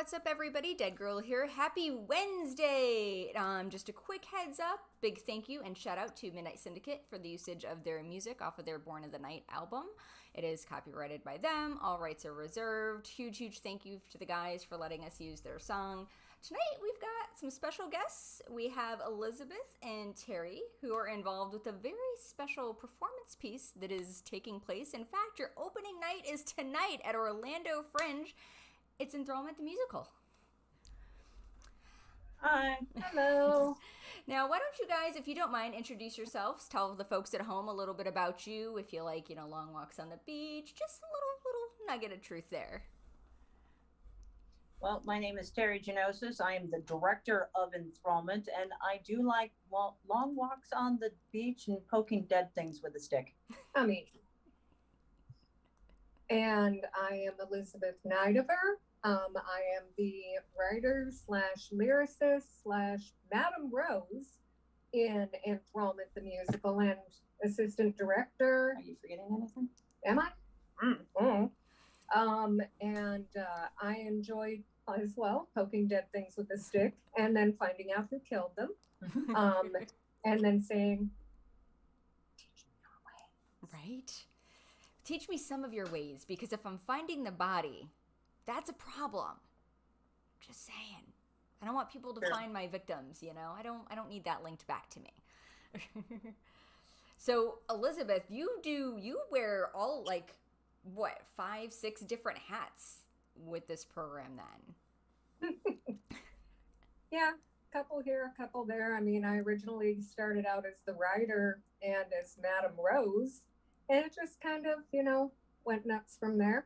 What's up, everybody? Dead Girl here. Happy Wednesday! Just a quick heads up, big thank you and shout out to Midnight Syndicate for the usage of their music off of their Born of the Night album. It is copyrighted by them. All rights are reserved. Huge thank you to the guys for letting us use their song. Tonight, we've got some special guests. We have Elizabeth and Terri, who are involved with a very special performance piece that is taking place. In fact, your opening night is tonight at Orlando Fringe. It's Enthrallment the musical. Hi. Hello. Now, why don't you guys, if you don't mind, introduce yourselves. Tell the folks at home a little bit about you. If you like, long walks on the beach, just a little nugget of truth there. Well, my name is Terri Genosis. I am the director of Enthrallment, and I do like long walks on the beach and poking dead things with a stick. And I am Elizabeth Nidover. I am the writer / lyricist / Madame Rose in Enthrallment the musical and assistant director. Are you forgetting anything? Am I? And I enjoyed as well poking dead things with a stick and then finding out who killed them. And then saying, "Teach me your ways." Right? Teach me some of your ways, because if I'm finding the body, that's a problem. Just saying. I don't want people to find my victims, I don't need that linked back to me. So, Elizabeth, you wear all 5, 6 different hats with this program then? Yeah, a couple here, a couple there. I originally started out as the writer and as Madame Rose, and it just kind of, went nuts from there.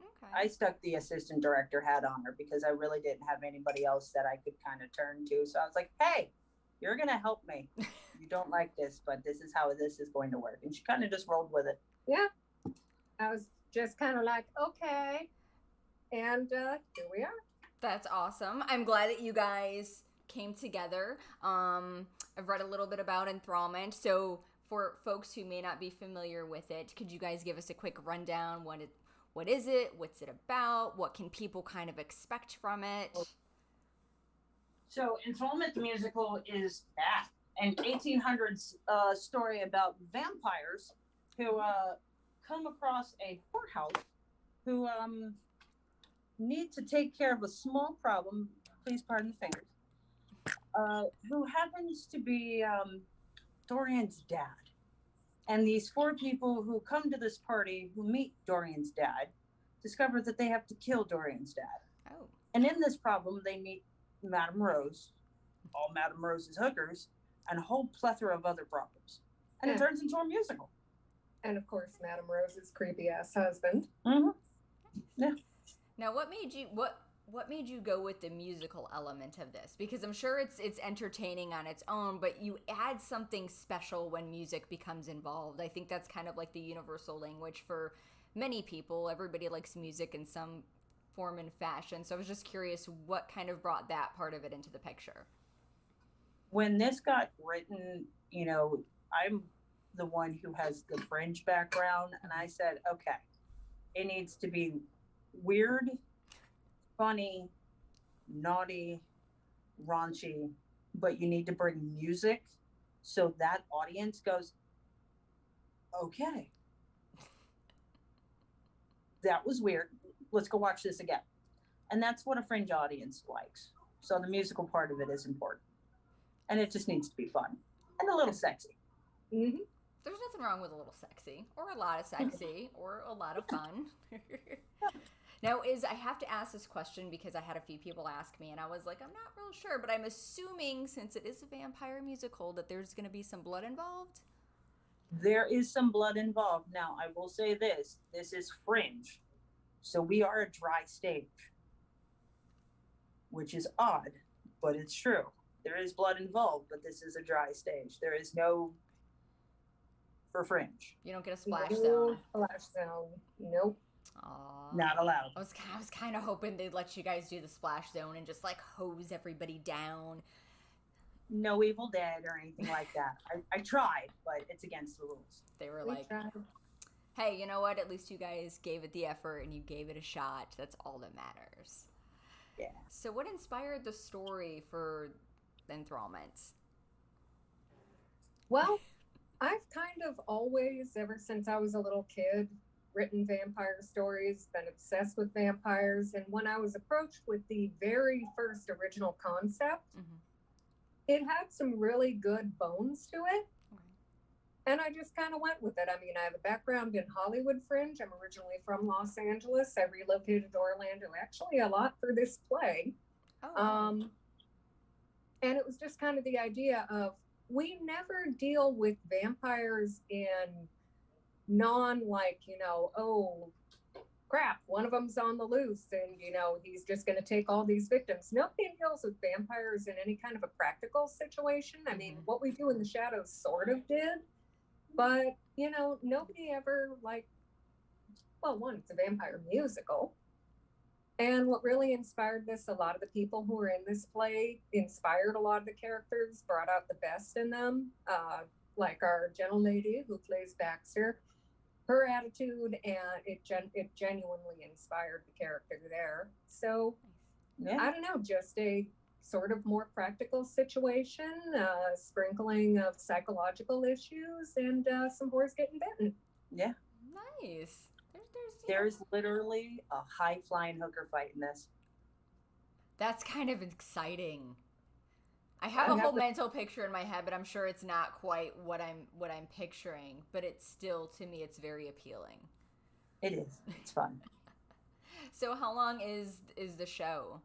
Okay. I stuck the assistant director hat on her because I really didn't have anybody else that I could kind of turn to. So I was like, hey, you're going to help me. You don't like this, but this is how this is going to work. And she kind of just rolled with it. Yeah. I was just kind of like, okay. And here we are. That's awesome. I'm glad that you guys came together. I've read a little bit about Enthrallment. So for folks who may not be familiar with it, could you guys give us a quick rundown? What is it? What's it about? What can people kind of expect from it? So Enthrallment the musical is an 1800s story about vampires who come across a whorehouse who need to take care of a small problem, please pardon the fingers, who happens to be Dorian's dad. And these 4 people who come to this party who meet Dorian's dad discover that they have to kill Dorian's dad. Oh. And in this problem, they meet Madame Rose, all Madame Rose's hookers, and a whole plethora of other problems. And it turns into a musical. And of course, Madame Rose's creepy ass husband. Mm-hmm. Yeah. Now, what made you go with the musical element of this? Because I'm sure it's entertaining on its own, but you add something special when music becomes involved. I think that's kind of like the universal language for many people. Everybody likes music in some form and fashion. So I was just curious what kind of brought that part of it into the picture. When this got written, I'm the one who has the Fringe background, and I said, okay, it needs to be weird, funny, naughty, raunchy, but you need to bring music so that audience goes, okay, that was weird. Let's go watch this again. And that's what a Fringe audience likes. So the musical part of it is important. And it just needs to be fun and a little sexy. Mm-hmm. There's nothing wrong with a little sexy or a lot of sexy or a lot of fun. Now, I have to ask this question because I had a few people ask me and I was like, I'm not real sure, but I'm assuming since it is a vampire musical that there's going to be some blood involved. There is some blood involved. Now, I will say this is Fringe. So we are a dry stage, which is odd, but it's true. There is blood involved, but this is a dry stage. There is no for Fringe. You don't get a splash zone. Splash zone. Nope. Aww. Not allowed. I was kind of hoping they'd let you guys do the splash zone and just hose everybody down. No Evil Dead or anything like that. I tried, but it's against the rules. They were We tried. Hey, you know what? At least you guys gave it the effort and you gave it a shot. That's all that matters. Yeah. So, what inspired the story for Enthrallment? Well, I've kind of always, ever since I was a little kid, written vampire stories, been obsessed with vampires. And when I was approached with the very first original concept, Mm-hmm. it had some really good bones to it. Okay. And I just kind of went with it. I mean, I have a background in Hollywood Fringe. I'm originally from Los Angeles. I relocated to Orlando actually a lot for this play. Oh. And it was just kind of the idea of we never deal with vampires in non like, oh crap, one of them's on the loose and, he's just going to take all these victims. Nobody deals with vampires in any kind of a practical situation. I mean, what we do in the shadows sort of did, but, nobody ever one, it's a vampire musical. And what really inspired this, a lot of the people who were in this play inspired a lot of the characters, brought out the best in them. Like our gentle lady who plays Baxter, her attitude, and it genuinely inspired the character there. So, Yeah. I don't know, just a sort of more practical situation, sprinkling of psychological issues, and some horse getting bitten. Yeah. Nice. There's literally a high flying hooker fight in this. That's kind of exciting. I have a whole mental picture in my head, but I'm sure it's not quite what I'm picturing. But it's still, to me, it's very appealing. It is. It's fun. So how long is the show?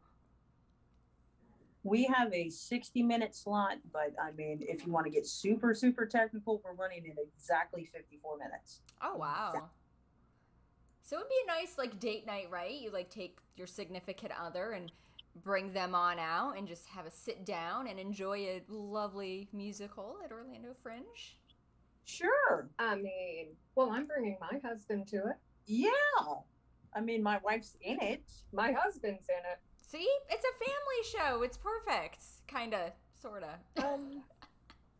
We have a 60-minute slot, but I mean, if you want to get super, super technical, we're running in exactly 54 minutes. Oh, wow. So it would be a nice date night, right? You take your significant other and bring them on out and just have a sit down and enjoy a lovely musical at Orlando Fringe. Sure. I mean, well, I'm bringing my husband to it. Yeah. I mean, my wife's in it. My husband's in it. See? It's a family show. It's perfect. Kinda. Sorta.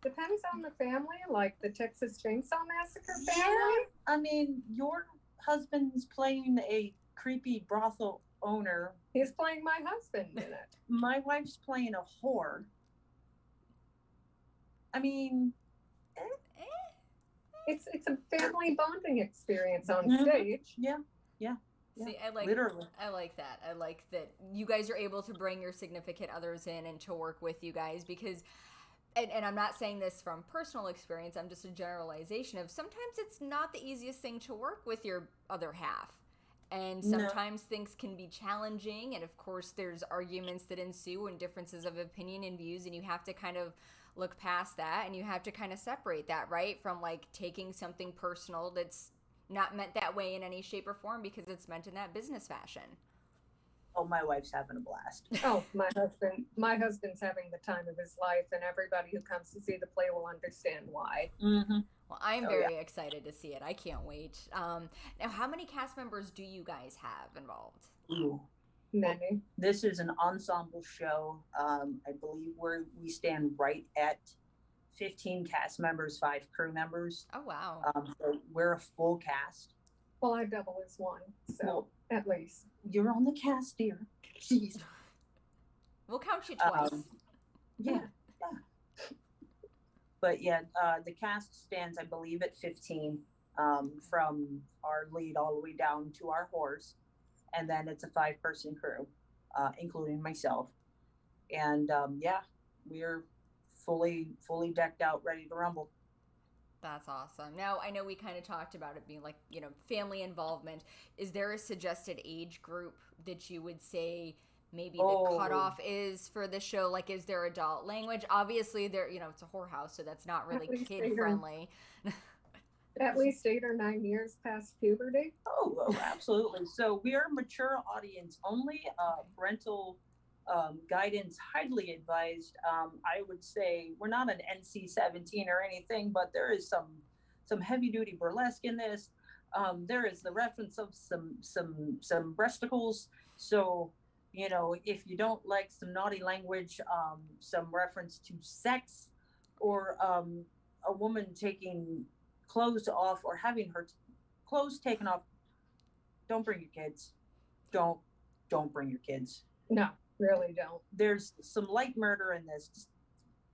Depends on the family, like the Texas Chainsaw Massacre family. Yeah. I mean, your husband's playing a creepy brothel owner. He's playing my husband in it. My wife's playing a whore. I mean, It's a family bonding experience on stage. Yeah. See, literally. I like that. I like that you guys are able to bring your significant others in and to work with you guys because, and I'm not saying this from personal experience, I'm just a generalization of sometimes it's not the easiest thing to work with your other half. And sometimes things can be challenging. And of course, there's arguments that ensue and differences of opinion and views. And you have to kind of look past that and you have to kind of separate that, right? From taking something personal that's not meant that way in any shape or form because it's meant in that business fashion. Oh, my wife's having a blast. Oh, my husband's having the time of his life, and everybody who comes to see the play will understand why. Mm-hmm. Well, I'm very excited to see it. I can't wait. Now, how many cast members do you guys have involved? Ooh. Many. Well, this is an ensemble show. I believe we stand right at 15 cast members, 5 crew members. Oh, wow. So we're a full cast. Well, I double as one, so at least. You're on the cast, dear. Jeez. We'll count you twice. Yeah. But yeah, the cast stands, I believe, at 15, from our lead all the way down to our horse. And then it's a 5-person crew, including myself. And we're fully decked out, ready to rumble. That's awesome. Now, I know we kind of talked about it being family involvement. Is there a suggested age group that you would say maybe the cutoff is for the show? Is there adult language? Obviously, it's a whorehouse, so that's not really kid-friendly. At least 8 or 9 years past puberty. Oh, absolutely. So we are a mature audience only. Parental guidance highly advised. I would say we're not an NC-17 or anything, but there is some heavy duty burlesque in this. There is the reference of some breasticles. So, if you don't like some naughty language, some reference to sex, or a woman taking clothes off or having her clothes taken off. Don't bring your kids. Don't bring your kids. No, really don't. There's some light murder in this. Just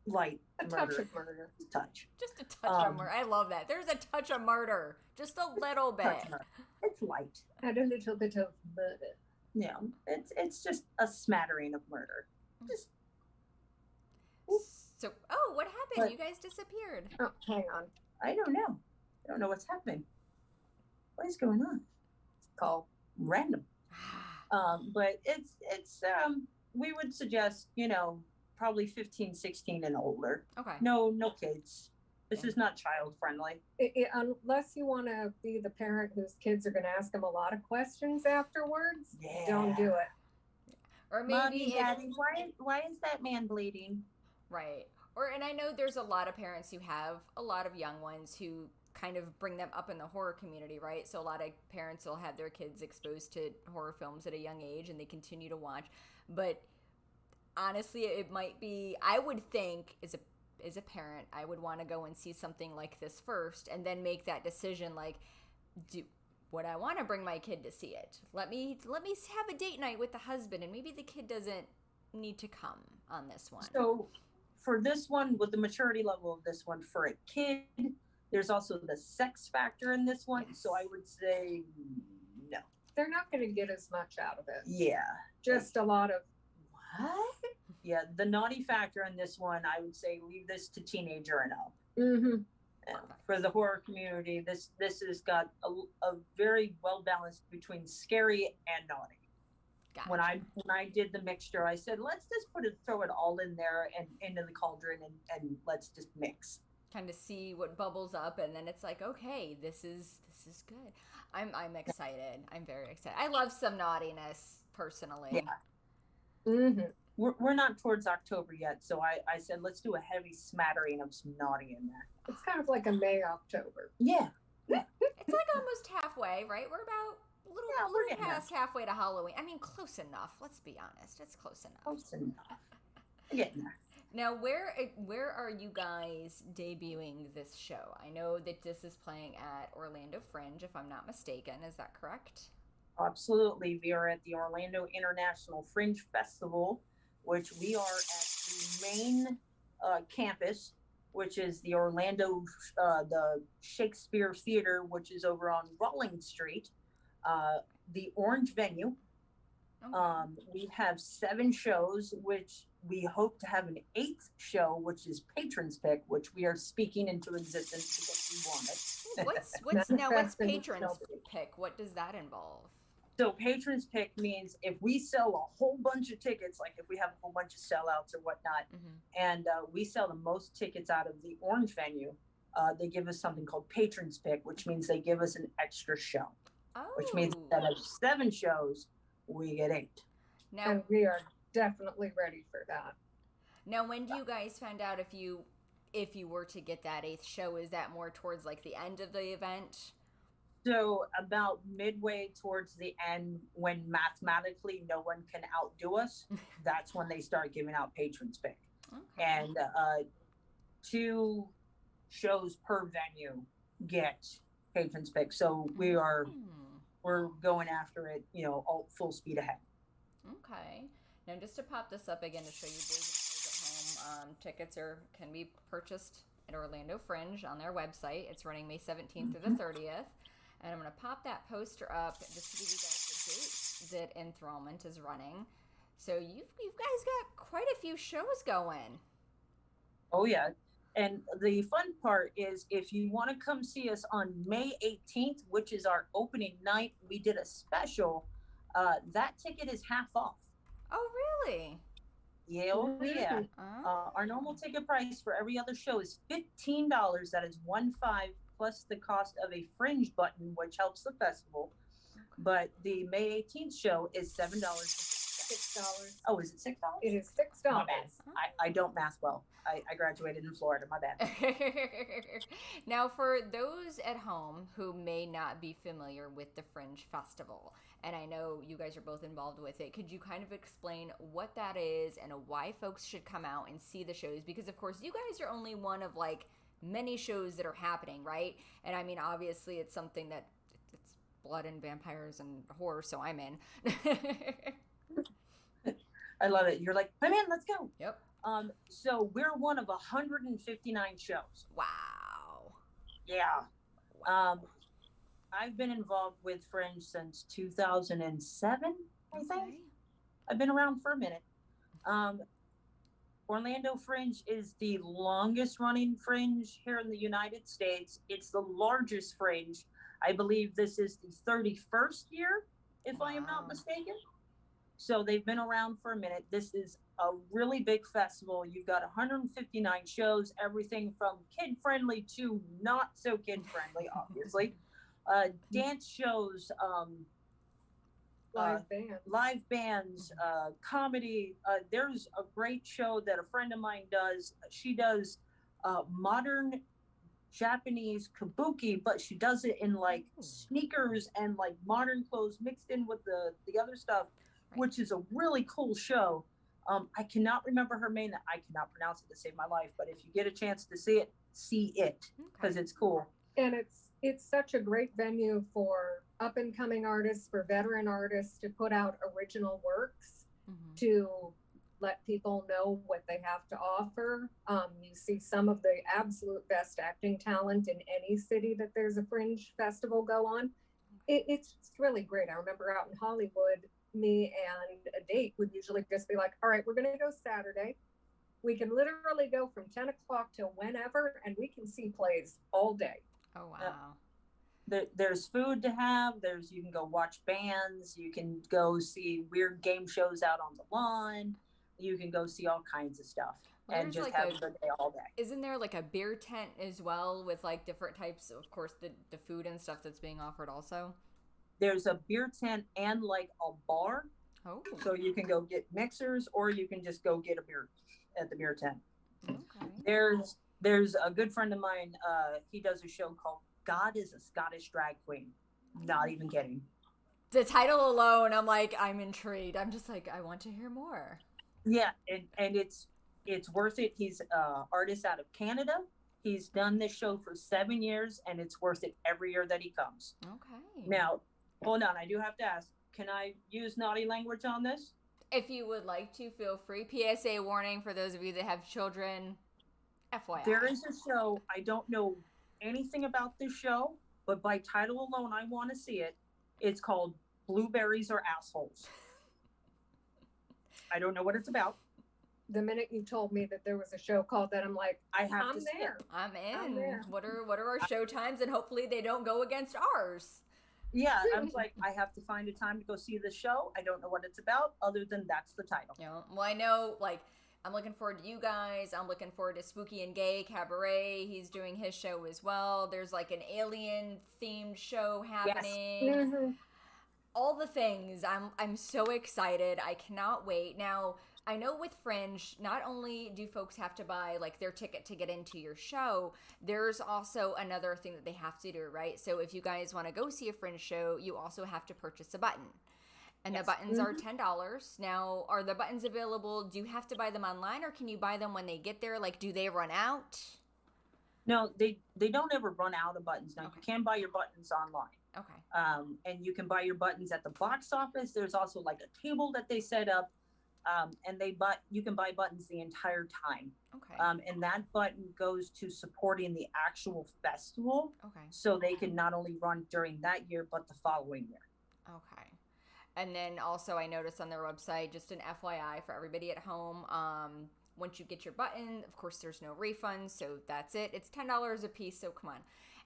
light A murder. touch of murder. Touch. Just a touch of murder. I love that. There's a touch of murder. Just a little bit. Touch murder. It's light. And a little bit of murder. Yeah, it's just a smattering of murder. Just So, what happened? But- You guys disappeared. Oh, hang on. I don't know. I don't know what's happening. What is going on? It's called. Random. But it's we would suggest, probably 15, 16 and older. Okay. No kids. This is not child friendly. Unless you want to be the parent whose kids are going to ask them a lot of questions afterwards, don't do it. Or maybe Mommy, if- Daddy, why is that man bleeding? Right. And I know there's a lot of parents who have a lot of young ones who kind of bring them up in the horror community, right? So a lot of parents will have their kids exposed to horror films at a young age and they continue to watch. But honestly, it might be, I would think as a parent, I would want to go and see something like this first and then make that decision, like, would I want to bring my kid to see it? Let me have a date night with the husband, and maybe the kid doesn't need to come on this one. So for this one, with the maturity level of this one, for a kid, there's also the sex factor in this one. Yes. So I would say no. They're not going to get as much out of it. Yeah. Just a lot of, What? Yeah, the naughty factor in this one, I would say leave this to teenager and up. mm-hmm. For the horror community, this has got a very well balanced between scary and naughty. Gotcha. When I did the mixture, I said let's just throw it all in there and into the cauldron and let's just mix. Kind of see what bubbles up, and then it's like, okay, this is good. I'm excited. I'm very excited. I love some naughtiness personally. Yeah. Mm-hmm. We're not towards October yet, so I said let's do a heavy smattering of some naughty in there. It's kind of like a May, October. Yeah. It's like almost halfway, right? We're about a little, Yeah, we're little getting past halfway to Halloween. I mean, close enough. Let's be honest. It's close enough. Close enough. We're getting there. Now, where are you guys debuting this show? I know that this is playing at Orlando Fringe, if I'm not mistaken. Is that correct? Absolutely. We are at the Orlando International Fringe Festival, which we are at the main campus, which is the Orlando, the Shakespeare Theater, which is over on Rawlings Street, the Orange venue. Okay. We have 7 shows, which we hope to have an 8th show, which is Patrons Pick, which we are speaking into existence because we want it. What's Manifest in patrons Shelby. pick? What does that involve? So Patrons Pick means if we sell a whole bunch of tickets, like if we have a whole bunch of sellouts or whatnot, and we sell the most tickets out of the Orange venue, they give us something called Patrons Pick, which means they give us an extra show, which means Oh. instead of 7 shows, we get 8. Now, And we are definitely ready for that. Now, when do you guys find out if you were to get that 8th show? Is that more towards like the end of the event? So about midway towards the end, when mathematically no one can outdo us, that's when they start giving out Patrons Pick. Okay. And 2 shows per venue get Patrons Pick. So we're going after it, all full speed ahead. Okay. Now, just to pop this up again to show you boys and girls at home, tickets can be purchased at Orlando Fringe on their website. It's running May 17th through the 30th. And I'm going to pop that poster up just to give you guys the dates that Enthrallment is running. So you guys got quite a few shows going. Oh, yeah. And the fun part is if you want to come see us on May 18th, which is our opening night, we did a special. That ticket is half off. Oh, really? Yeah, oh, yeah. Oh. Our normal ticket price for every other show is $15. That is 15 plus the cost of a fringe button, which helps the festival. But the May 18th show is $7. $6. Oh, is it $6? It is $6. My bad. I don't math well. I graduated in Florida. My bad. Now, for those at home who may not be familiar with the Fringe Festival, and I know you guys are both involved with it, could you kind of explain what that is and why folks should come out and see the shows? Because, of course, you guys are only one of, like, many shows that are happening, right? And, I mean, obviously, it's something that blood and vampires and horror, so I'm in. I love it. You're like, I'm in, let's go. Yep. So we're one of 159 shows. Wow. Yeah. Wow. I've been involved with Fringe since 2007, I think. Okay. I've been around for a minute. Orlando Fringe is the longest running Fringe here in the United States. It's the largest Fringe. I believe this is the 31st year, if I am not mistaken. So they've been around for a minute. This is a really big festival. You've got 159 shows, everything from kid-friendly to not so kid-friendly, obviously. Dance shows, live bands, comedy. There's a great show that a friend of mine does. She does modern Japanese kabuki, but she does it in like sneakers and like modern clothes mixed in with the other stuff, which is a really cool show. I cannot remember her name. I cannot pronounce it to save my life, but if you get a chance to see it because it's cool. And it's such a great venue for up and coming artists, for veteran artists to put out original works, to let people know what they have to offer. You see some of the absolute best acting talent in any city that there's a Fringe festival go on. It's really great. I remember out in Hollywood, me and a date would usually just be like, all right, we're going to go Saturday. We can literally go from 10 o'clock till whenever, and we can see plays all day. Oh, wow. There's food to have. You can go watch bands. You can go see weird game shows out on the lawn. You can go see all kinds of stuff and just have a good day all day. Isn't there like a beer tent as well with like different types of course, the food and stuff that's being offered also? There's a beer tent and like a bar. Oh. So you can go get mixers or you can just go get a beer at the beer tent. Okay. There's a good friend of mine. He does a show called God is a Scottish Drag Queen. Not even kidding. The title alone, I'm intrigued. I'm just like, I want to hear more. Yeah, and it's worth it. He's an artist out of Canada. He's done this show for 7 years, and it's worth it every year that he comes. Okay. Now, hold on. I do have to ask, can I use naughty language on this? If you would like to, feel free. PSA warning for those of you that have children. FYI. There is a show. I don't know anything about this show, but by title alone, I want to see it. It's called Blueberries Are Assholes. I don't know what it's about. The minute you told me that there was a show called that, I'm like, I'm there. I'm in. What are our show times? And hopefully they don't go against ours. Yeah, I was like, I have to find a time to go see the show. I don't know what it's about, other than that's the title. Yeah. Well, I know, I'm looking forward to you guys. I'm looking forward to Spooky and Gay Cabaret. He's doing his show as well. There's an alien-themed show happening. Yes. Mm-hmm. All the things. I'm so excited. I cannot wait. Now, I know with Fringe, not only do folks have to buy their ticket to get into your show, there's also another thing that they have to do, right? So if you guys want to go see a Fringe show, you also have to purchase a button. And the buttons are $10. Now, are the buttons available? Do you have to buy them online or can you buy them when they get there? Do they run out? No, they don't ever run out of buttons. Now, you can buy your buttons online. Okay. And you can buy your buttons at the box office. There's also a table that they set up. And you can buy buttons the entire time. Okay. And that button goes to supporting the actual festival. Okay. So they can not only run during that year, but the following year. Okay. And then also I noticed on their website, just an FYI for everybody at home, once you get your button, of course there's no refund, so that's it. It's $10 a piece, so come on.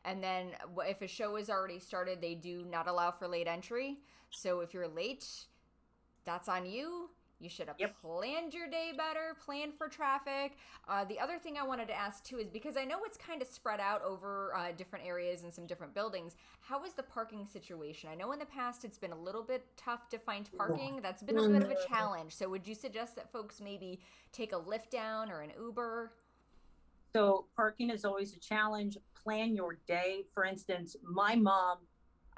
And then if a show is already started, they do not allow for late entry. So if you're late, that's on you. You should have planned your day better, planned for traffic. The other thing I wanted to ask too is because I know it's kind of spread out over different areas and some different buildings. How is the parking situation? I know in the past it's been a little bit tough to find parking. That's been a bit of a challenge. So would you suggest that folks maybe take a Lyft down or an Uber? So parking is always a challenge. Plan your day. For instance, my mom,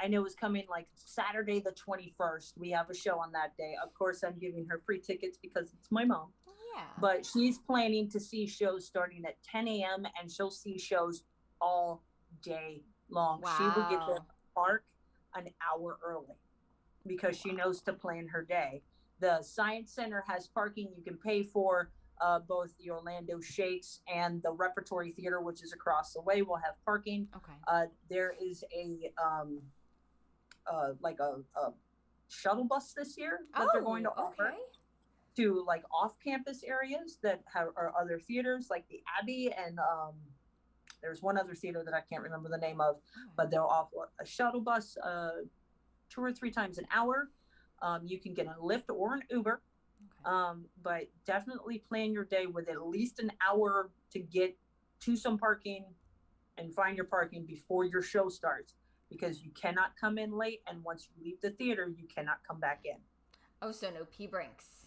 I know is coming Saturday the 21st. We have a show on that day. Of course, I'm giving her free tickets because it's my mom. Yeah. But she's planning to see shows starting at 10 a.m. and she'll see shows all day long. Wow. She will get there at the park an hour early because she knows to plan her day. The Science Center has parking you can pay for. Both the Orlando Shakes and the Repertory Theater, which is across the way, will have parking. Okay. There is a like a shuttle bus this year that they're going to offer to like off-campus areas that are other theaters, like the Abbey, and there's one other theater that I can't remember the name of, but they'll offer a shuttle bus 2 or 3 times an hour. You can get a Lyft or an Uber. But definitely plan your day with at least an hour to get to some parking and find your parking before your show starts, because you cannot come in late, and once you leave the theater you cannot come back in. Oh, so no pee breaks.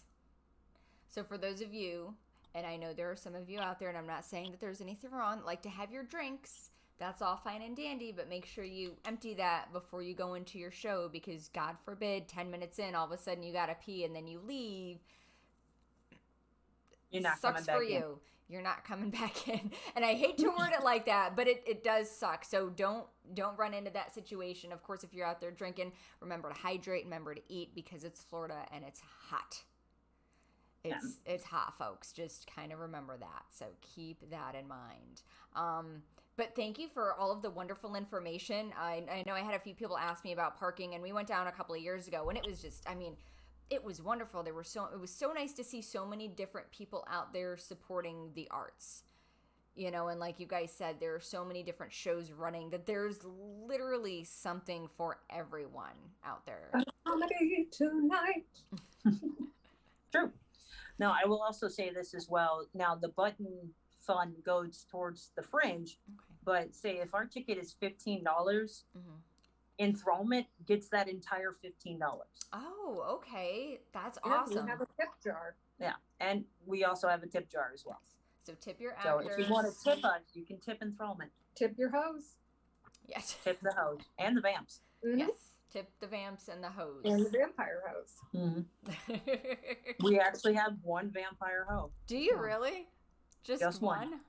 So for those of you, and I know there are some of you out there, and I'm not saying that there's anything wrong, like to have your drinks, that's all fine and dandy, but make sure you empty that before you go into your show, because God forbid 10 minutes in all of a sudden you gotta pee and then you leave. You're not sucks coming back for in. you. You're not coming back in. And I hate to word it like that, but it does suck. So don't run into that situation. Of course, if you're out there drinking, remember to hydrate, remember to eat, because it's Florida and it's hot. It's hot, folks. Just kind of remember that. So keep that in mind. But thank you for all of the wonderful information. I know I had a few people ask me about parking, and we went down a couple of years ago, and it was just, it was wonderful. It was so nice to see so many different people out there supporting the arts. And like you guys said, there are so many different shows running that there's literally something for everyone out there. Comedy tonight. True. Now, I will also say this as well. Now, the button fund goes towards the Fringe, but say if our ticket is $15, Enthrallment gets that entire $15. Oh, okay. That's Yeah, awesome. we have a tip jar. Yeah, and we also have a tip jar as well. So tip your actors. So if you want to tip us, you can tip Enthrallment. Tip your hose. Yes. Tip the hose and the vamps. Mm-hmm. Yes. Tip the vamps and the hose. And the vampire hose. Mm-hmm. We actually have one vampire hoe. Do you really? Just one?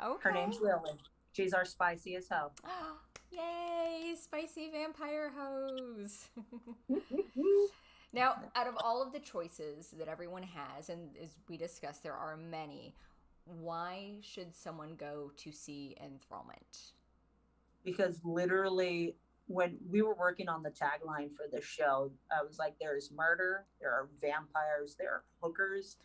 Okay. Her name's Lily. She's our spiciest hoe. Yay, spicy vampire hose. Now, out of all of the choices that everyone has, and as we discussed, there are many, why should someone go to see Enthrallment? Because literally, when we were working on the tagline for the show, I was like, there's murder, there are vampires, there are hookers,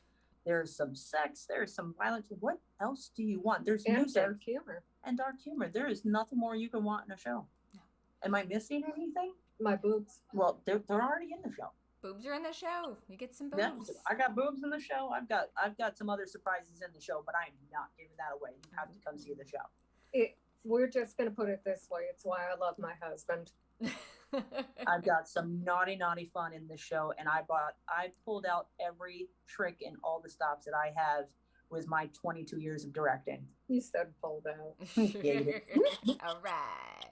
there's some sex, there's some violence. What else do you want? There's music. Dark humor. And dark humor. There is nothing more you can want in a show. No. Am I missing anything? My boobs. Well, they're already in the show. Boobs are in the show. You get some boobs. Yeah, I got boobs in the show. I've got some other surprises in the show, but I'm not giving that away. You have to come see the show. We're just going to put it this way. It's why I love my husband. I've got some naughty fun in the show, and I pulled out every trick in all the stops that I have with my 22 years of directing. You said pulled out. All right.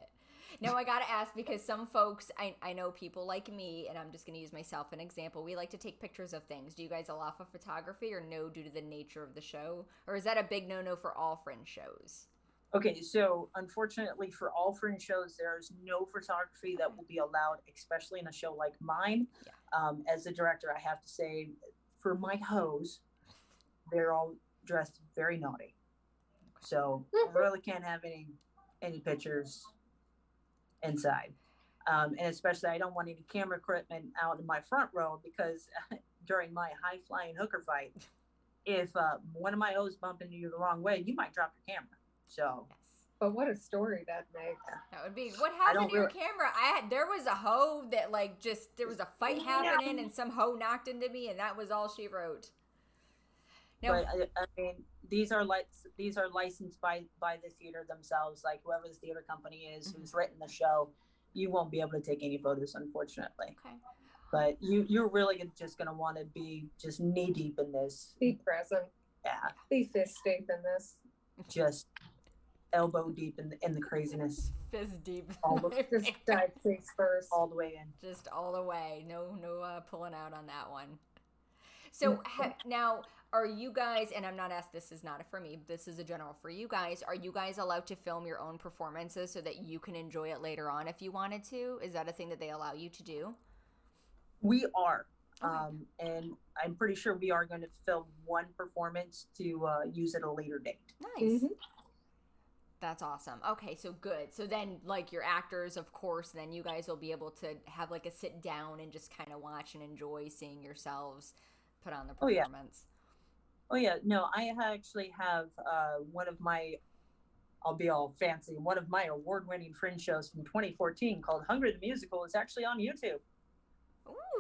Now I gotta ask, because some folks, I know people like me, and I'm just gonna use myself an example. We like to take pictures of things. Do you guys allow for photography, or no, due to the nature of the show? Or is that a big no-no for all Fringe shows? Okay, so unfortunately for all Fringe shows, there's no photography that will be allowed, especially in a show like mine. Yeah. As a director, I have to say, for my hoes, they're all dressed very naughty. So I really can't have any pictures inside. And especially, I don't want any camera equipment out in my front row, because during my high-flying hooker fight, if one of my hoes bump into you the wrong way, you might drop your camera. So, but what a story that makes. That would be, what happened to your camera? there was a hoe that there was a fight happening, and some hoe knocked into me, and that was all she wrote. Now, but I mean, these are licensed by the theater themselves. Like whoever the theater company is who's written the show, you won't be able to take any photos, unfortunately. Okay. But you're really just gonna want to be just knee deep in this. Be present. Yeah. Be fist deep in this. Just elbow deep in the craziness. Fist deep. Just dive face first. All the way in. Just all the way. No pulling out on that one. So now, Are you guys, and I'm not asked, this is not for me, this is a general for you guys, are you guys allowed to film your own performances so that you can enjoy it later on if you wanted to? Is that a thing that they allow you to do? We are. Okay. And I'm pretty sure we are going to film one performance to use at a later date. Nice. Mm-hmm. That's awesome. Okay, so good. So then, like, your actors, of course, then you guys will be able to have, like, a sit down and just kind of watch and enjoy seeing yourselves put on the performance. Oh, yeah. No, I actually have one of my, I'll be all fancy, one of my award-winning Fringe shows from 2014 called Hungry the Musical is actually on YouTube.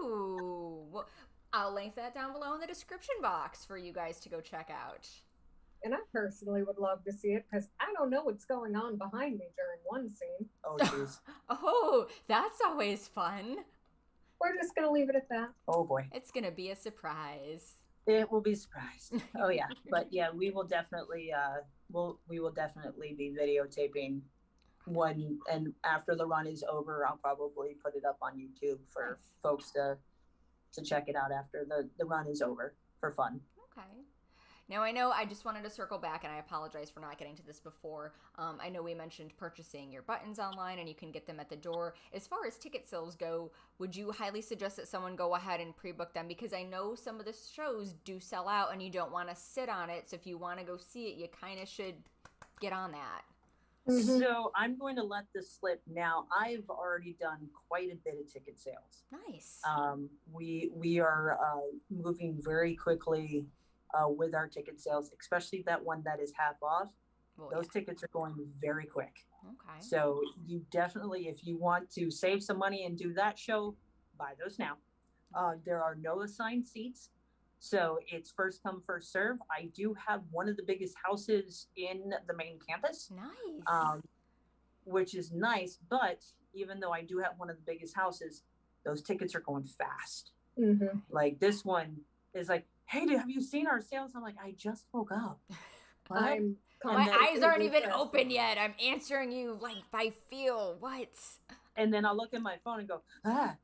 Ooh. Well, I'll link that down below in the description box for you guys to go check out. And I personally would love to see it because I don't know what's going on behind me during one scene. Oh, jeez. Oh, that's always fun. We're just going to leave it at that. Oh, boy. It's going to be a surprise. It will be a surprise. Oh, yeah. But, yeah, we will definitely, we will definitely be videotaping one. And after the run is over, I'll probably put it up on YouTube for folks to check it out after the run is over for fun. Okay. Now, I know I just wanted to circle back, and I apologize for not getting to this before. I know we mentioned purchasing your buttons online, and you can get them at the door. As far as ticket sales go, would you highly suggest that someone go ahead and pre-book them? Because I know some of the shows do sell out, and you don't want to sit on it. So if you want to go see it, you kind of should get on that. Mm-hmm. So I'm going to let this slip now. I've already done quite a bit of ticket sales. Nice. We are moving very quickly with our ticket sales, especially that one that is half off. Well, Those tickets are going very quick. Okay. So you definitely, if you want to save some money and do that show, buy those now. There are no assigned seats. So it's first come, first serve. I do have one of the biggest houses in the main campus. Nice. Which is nice. But even though I do have one of the biggest houses, those tickets are going fast. Mm-hmm. Like this one is like, hey, have you seen our sales? I'm like, I just woke up. My eyes aren't even open yet. I'm answering you like by feel. What? And then I'll look at my phone and go, ah.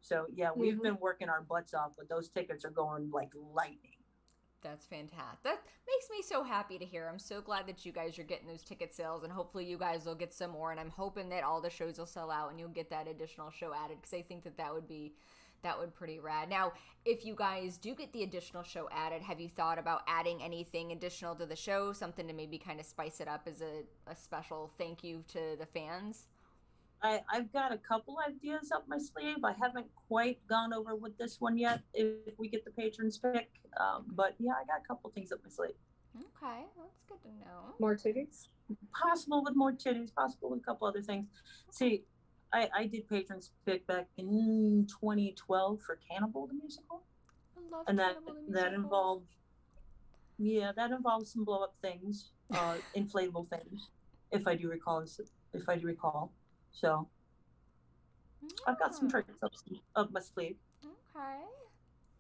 So, yeah, we've been working our butts off, but those tickets are going like lightning. That's fantastic. That makes me so happy to hear. I'm so glad that you guys are getting those ticket sales, and hopefully you guys will get some more. And I'm hoping that all the shows will sell out and you'll get that additional show added, because I think that would be pretty rad. Now, if you guys do get the additional show added, have you thought about adding anything additional to the show? Something to maybe kind of spice it up as a special thank you to the fans? I've got a couple ideas up my sleeve. I haven't quite gone over with this one yet if we get the patrons pick. But yeah, I got a couple things up my sleeve. Okay, that's good to know. More titties? Possible with more titties, possible with a couple other things. See, I did patrons pick back in 2012 for Cannibal the Musical. I love And Cannibal the Musical. that involved some blow up things, inflatable things, if I do recall. So I've got some tricks up my sleeve. Okay.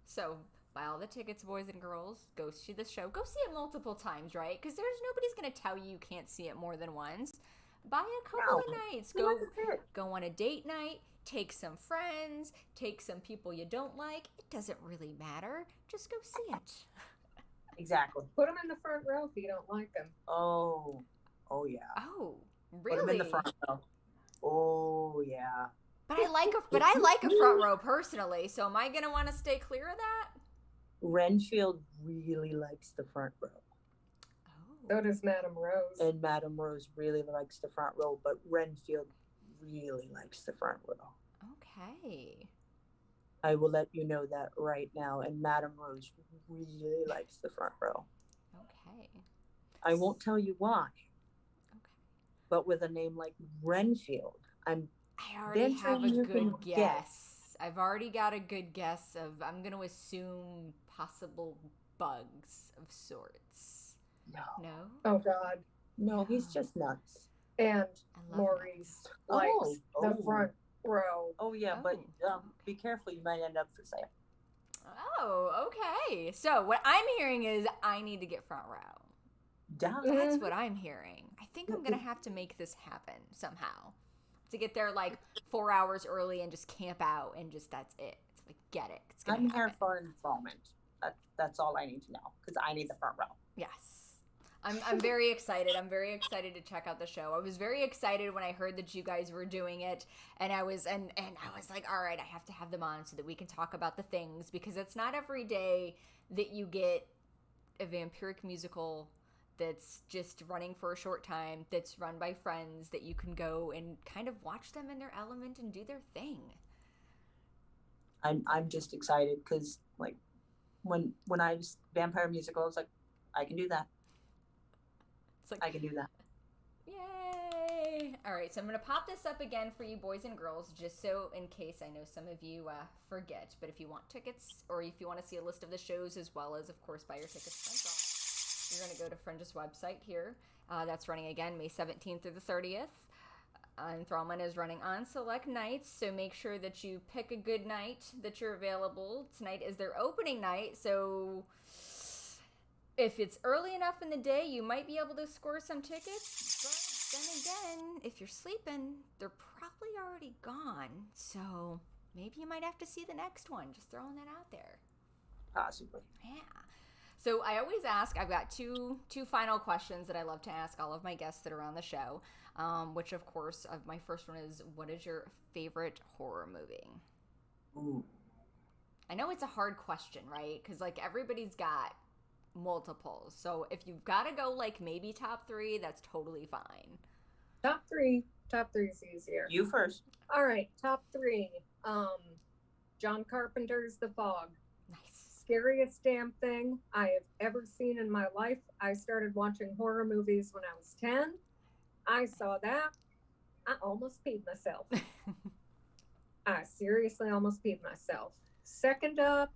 So buy all the tickets, boys and girls. Go see the show. Go see it multiple times, right? Because nobody's going to tell you can't see it more than once. Buy a couple of nights. Go on a date night. Take some friends. Take some people you don't like. It doesn't really matter. Just go see it. Exactly. Put them in the front row if you don't like them. Oh yeah. Oh, really? Put them in the front row. Oh yeah. But I like a front row personally. So am I gonna want to stay clear of that? Renfield really likes the front row. Oh. So does Madame Rose. And Madame Rose really likes the front row, but Renfield really likes the front row. Okay. I will let you know that right now. And Madame Rose really likes the front row. Okay. I won't tell you why. Okay. But with a name like Renfield, I already have a good guess. I've already got a good guess of, I'm going to assume possible bugs of sorts. No. Oh, God. No, he's just nuts. And Maurice likes the front row. Oh, yeah, but be careful. You might end up for sale. Oh, okay. So what I'm hearing is I need to get front row. That's what I'm hearing. I think I'm going to have to make this happen somehow. To get there like 4 hours early and just camp out and just that's it. It's like, get it. It's gonna I'm happen. here for Enthrallment. That's all I need to know, because I need the front row. Yes. I'm very excited. I'm very excited to check out the show. I was very excited when I heard that you guys were doing it, and I was like, all right, I have to have them on so that we can talk about the things, because it's not every day that you get a vampiric musical that's just running for a short time, that's run by friends, that you can go and kind of watch them in their element and do their thing. I'm just excited because, like, when I was vampire musical, I was like, I can do that. It's like, I can do that. Yay! All right, so I'm going to pop this up again for you boys and girls, just so in case I know some of you forget. But if you want tickets, or if you want to see a list of the shows, as well as, of course, buy your tickets, you're going to go to Fringe's website here. That's running again May 17th through the 30th. Enthrallment is running on select nights, so make sure that you pick a good night that you're available. Tonight is their opening night, so if it's early enough in the day, you might be able to score some tickets. But then again, if you're sleeping, they're probably already gone. So maybe you might have to see the next one. Just throwing that out there. Possibly. Yeah. So I always ask, I've got two final questions that I love to ask all of my guests that are on the show, which, of course, my first one is, what is your favorite horror movie? Ooh. I know it's a hard question, right? Because, like, everybody's got multiples. So if you've got to go, like, maybe top 3, that's totally fine. Top three is easier. You first. All right, top 3. John Carpenter's The Fog. Nice. Scariest damn thing I have ever seen in my life. I started watching horror movies when I was 10. I saw that. I almost peed myself. I seriously almost peed myself. Second up,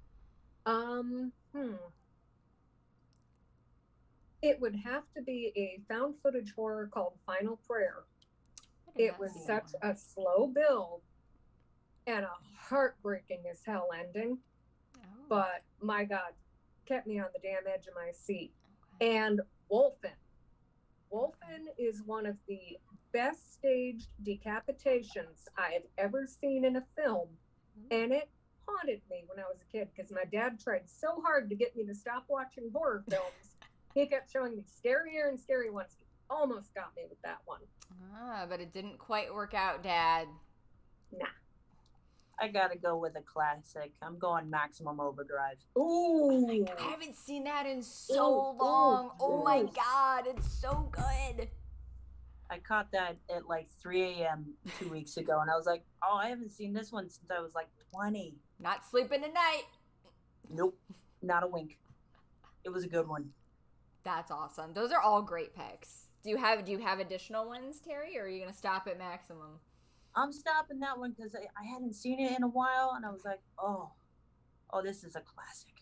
it would have to be a found footage horror called Final Prayer. It was such a slow build and a heartbreaking as hell ending. Oh. But my God, kept me on the damn edge of my seat. Okay. And Wolfen. Wolfen is one of the best staged decapitations I have ever seen in a film. And it haunted me when I was a kid because my dad tried so hard to get me to stop watching horror films. He kept showing me scarier and scarier ones. He almost got me with that one. But it didn't quite work out, Dad. Nah. I gotta go with a classic. I'm going Maximum Overdrive. Ooh. I haven't seen that in so long. Oh my God, it's so good. I caught that at like 3 a.m. 2 weeks ago, and I was like, oh, I haven't seen this one since I was like 20. Not sleeping tonight. Nope, not a wink. It was a good one. That's awesome. Those are all great picks. Do you have additional ones, Terri, or are you gonna stop at Maximum? I'm stopping that one because I hadn't seen it in a while, and I was like, oh, this is a classic.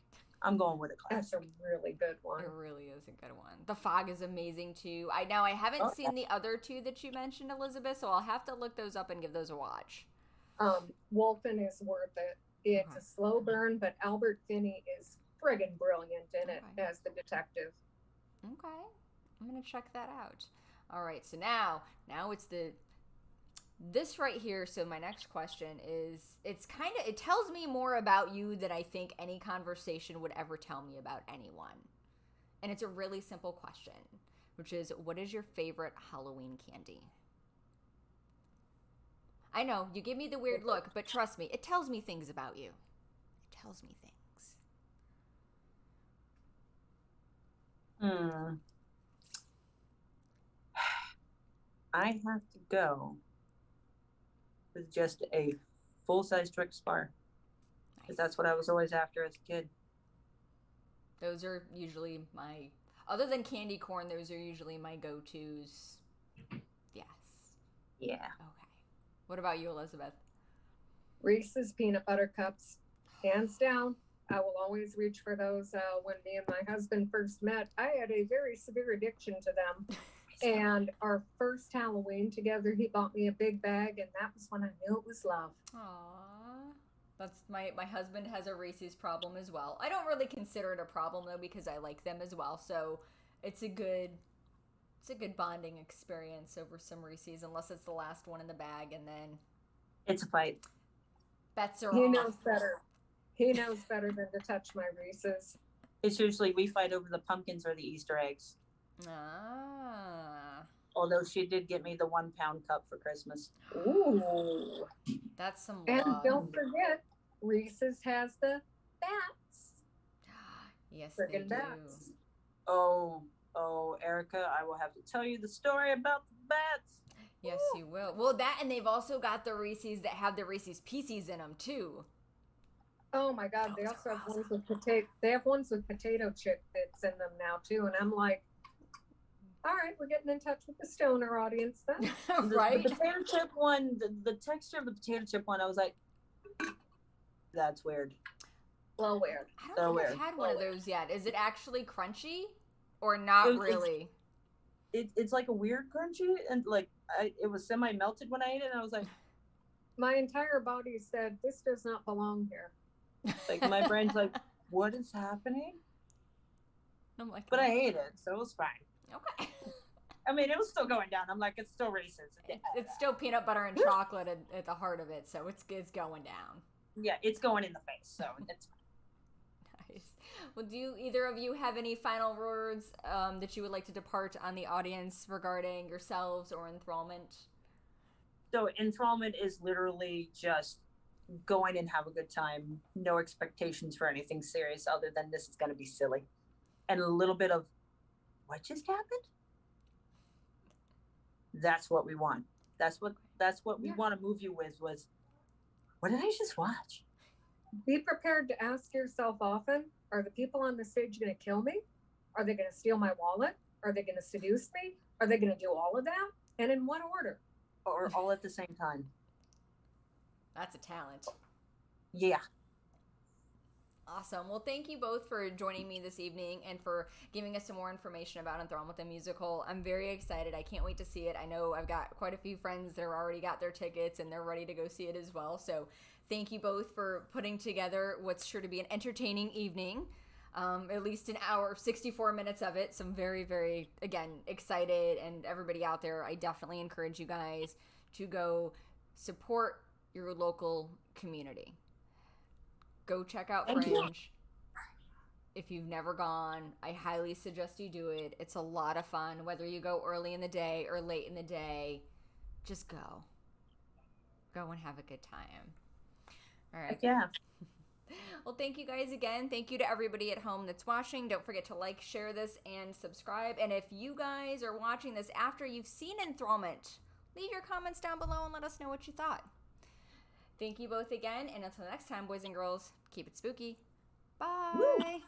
I'm going with a classic. That's a really good one. It really is a good one. The Fog is amazing too. I haven't seen the other two that you mentioned, Elizabeth, so I'll have to look those up and give those a watch. Wolfen is worth it. It's a slow burn, but Albert Finney is friggin' brilliant in it as the detective. Okay. I'm going to check that out. All right. So now it's this right here. So my next question is, it tells me more about you than I think any conversation would ever tell me about anyone. And it's a really simple question, which is, what is your favorite Halloween candy? I know you give me the weird look, but trust me, it tells me things about you. It tells me things. I have to go with just a full-size Twix bar. Because that's what I was always after as a kid. Those are usually other than candy corn, those are usually my go-tos. Yes. Yeah. Okay. What about you, Elizabeth? Reese's peanut butter cups, hands down. I will always reach for those. When me and my husband first met, I had a very severe addiction to them. And our first Halloween together, he bought me a big bag, and that was when I knew it was love. Aww. That's my husband has a Reese's problem as well. I don't really consider it a problem though because I like them as well. So it's a good bonding experience over some Reese's, unless it's the last one in the bag, and then it's a fight. Bets are He knows better. He knows better than to touch my Reese's. It's usually we fight over the pumpkins or the Easter eggs. Ah. Although she did get me the 1 pound cup for Christmas. Ooh. That's some And love. don't forget, Reese's has the bats. Yes, they Friggin' do. bats. Oh, Erica, I will have to tell you the story about the bats. Yes, you will. Well, that, and they've also got the Reese's that have the Reese's Pieces in them too. Oh my God! They Those also are have ones with potato. They have ones with potato chip bits in them now too, and I'm like, all right, we're getting in touch with the stoner audience then. Right? The potato chip one, the texture of the potato chip one, I was like, that's weird. Well, weird. I don't think I've had one of those yet. Is it actually crunchy or not really? It's like a weird crunchy, and like it was semi melted when I ate it, and I was like, my entire body said this does not belong here. Like my brain's like, what is happening? I'm like, but I ate it, so it was fine. Okay. I mean, it was still going down. I'm like, it's still Reese's. It's still peanut butter and chocolate at the heart of it, so it's going down. Yeah, it's going in the face, so it's fine. Nice. Well, do either of you have any final words that you would like to depart on the audience regarding yourselves or Enthrallment? So Enthrallment is literally just going and have a good time. No expectations for anything serious other than this is going to be silly. And a little bit of, what just happened? That's what we want. That's what we want to move you with was, what did I just watch? Be prepared to ask yourself often, are the people on the stage going to kill me? Are they going to steal my wallet? Are they going to seduce me? Are they going to do all of that? And in what order? Or all at the same time. That's a talent. Yeah. Awesome. Well, thank you both for joining me this evening and for giving us some more information about Enthrallment the musical. I'm very excited. I can't wait to see it. I know I've got quite a few friends that have already got their tickets and they're ready to go see it as well. So thank you both for putting together what's sure to be an entertaining evening. At least an hour, 64 minutes of it. So I'm very, very, again, excited. And everybody out there, I definitely encourage you guys to go support your local community. Go check out Fringe. If you've never gone, I highly suggest you do it. It's a lot of fun. Whether you go early in the day or late in the day, just go. Go and have a good time. All right. Yeah. Well, thank you guys again. Thank you to everybody at home that's watching. Don't forget to like, share this, and subscribe. And if you guys are watching this after you've seen Enthrallment, leave your comments down below and let us know what you thought. Thank you both again, and until next time, boys and girls, keep it spooky. Bye! Woo!